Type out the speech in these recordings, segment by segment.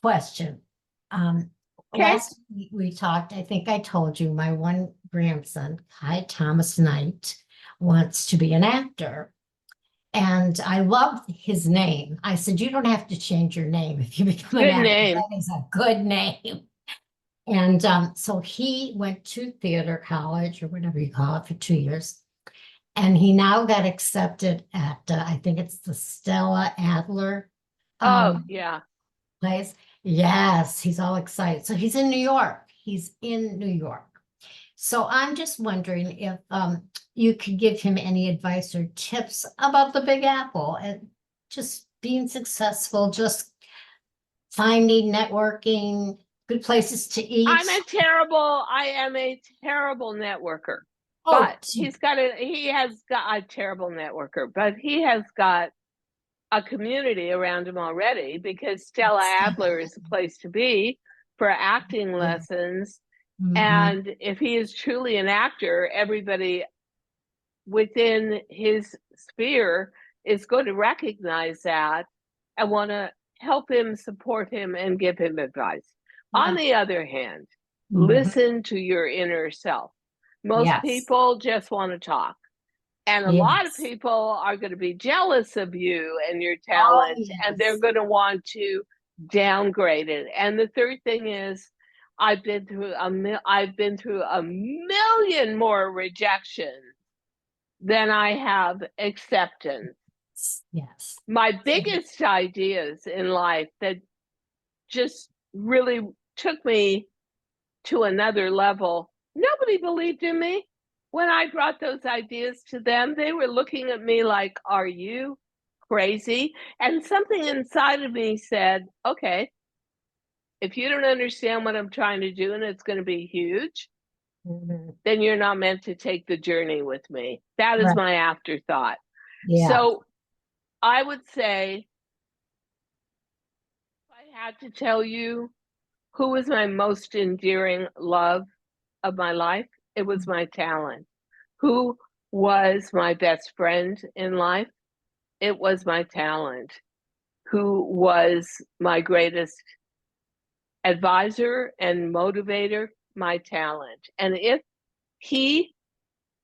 question. Okay. Last week we talked, I think I told you, my one grandson, KaiThomasKnight, wants to be an actor. And I loved his name. I said, you don't have to change your name if you become an Good actor. name. That is a good name. And so he went to theater college or whatever you call it for 2 years. And he now got accepted at, I think it's the Stella Adler Oh, yeah. place. Yes, he's all excited. So he's in New York. He's in New York. So I'm just wondering if you could give him any advice or tips about the Big Apple and just being successful, just finding, networking, good places to eat. I am a terrible networker. Oh, But he has got a terrible networker, but he has got a community around him already because Stella Adler is a place to be for acting lessons. And if he is truly an actor, everybody within his sphere is going to recognize that and want to help him, support him, and give him advice. On the other hand, listen to your inner self. Most people just want to talk. And a lot of people are going to be jealous of you and your talent, and they're going to want to downgrade it. And the third thing is, I've been through a million more rejections than I have acceptance. Yes. My biggest ideas in life that just really took me to another level, nobody believed in me. When I brought those ideas to them, they were looking at me like, are you crazy? And something inside of me said, okay, if you don't understand what I'm trying to do and it's going to be huge, then you're not meant to take the journey with me. That is my afterthought. So I would say, if I had to tell you who was my most endearing love of my life, it was my talent. Who was my best friend in life? It was my talent. Who was my greatest advisor and motivator? My talent. And if he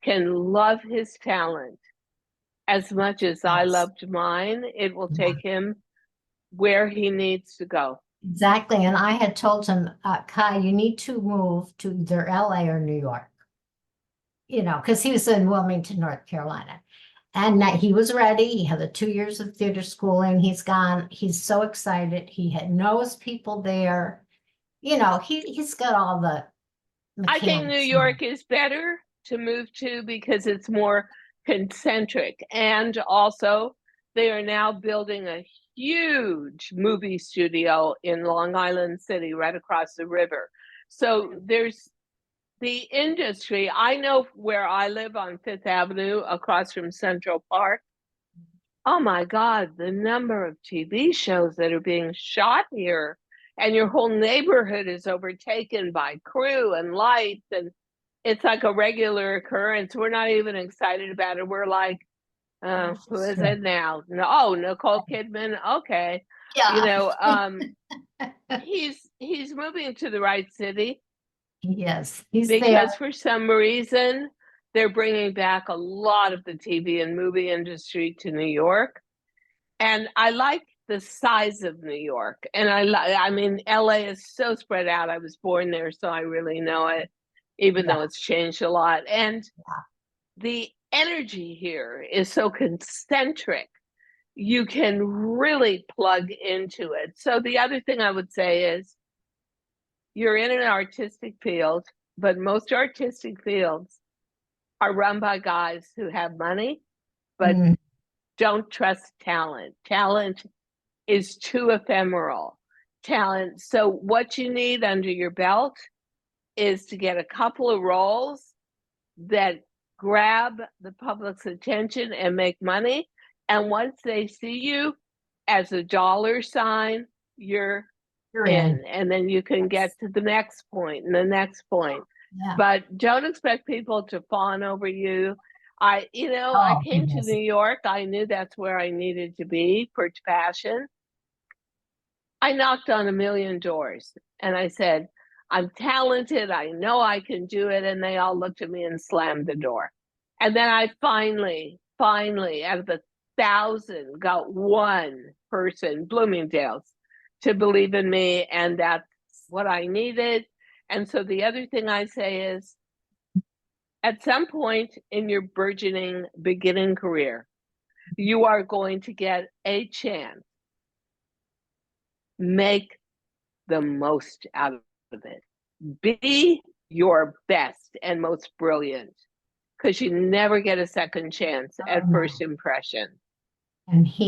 can love his talent as much as I loved mine, it will take him where he needs to go. Exactly. And I had told him, Kai, you need to move to either LA or New York, because he was in Wilmington, North Carolina. And he was ready. He had the 2 years of theater schooling. He's gone. He's so excited. He knows people there. He's got all the I think New mechanics. York is better to move to because it's more concentric. And also, they are now building a huge movie studio in Long Island City, right across the river. So there's the industry. I know where I live on Fifth Avenue across from Central Park. Oh my God, the number of TV shows that are being shot here, and your whole neighborhood is overtaken by crew and lights, and it's like a regular occurrence. We're not even excited about it. We're like, who is it now? No, oh, Nicole Kidman. Okay. Yeah. He's moving to the right city. Yes, he's because there. for some reason they're bringing back a lot of the TV and movie industry to New York. And I like the size of New York. And I mean, LA is so spread out. I was born there, so I really know it, even though it's changed a lot. And the energy here is so concentric. You can really plug into it. So the other thing I would say is, you're in an artistic field, but most artistic fields are run by guys who have money, but don't trust talent. Talent is too ephemeral. So what you need under your belt is to get a couple of roles that grab the public's attention and make money. And once they see you as a dollar sign, you're in. And then you can get to the next point and the next point. But don't expect people to fawn over you. I came to New York. I knew that's where I needed to be for passion. I knocked on a million doors and I said, I'm talented. I know I can do it. And they all looked at me and slammed the door. And then I finally, out of the 1,000, got one person, Bloomingdale's, to believe in me. And that's what I needed. And so the other thing I say is, at some point in your burgeoning beginning career, you are going to get a chance. Make the most out of it. Be your best and most brilliant, because you never get a second chance at Oh, no. first impression. And he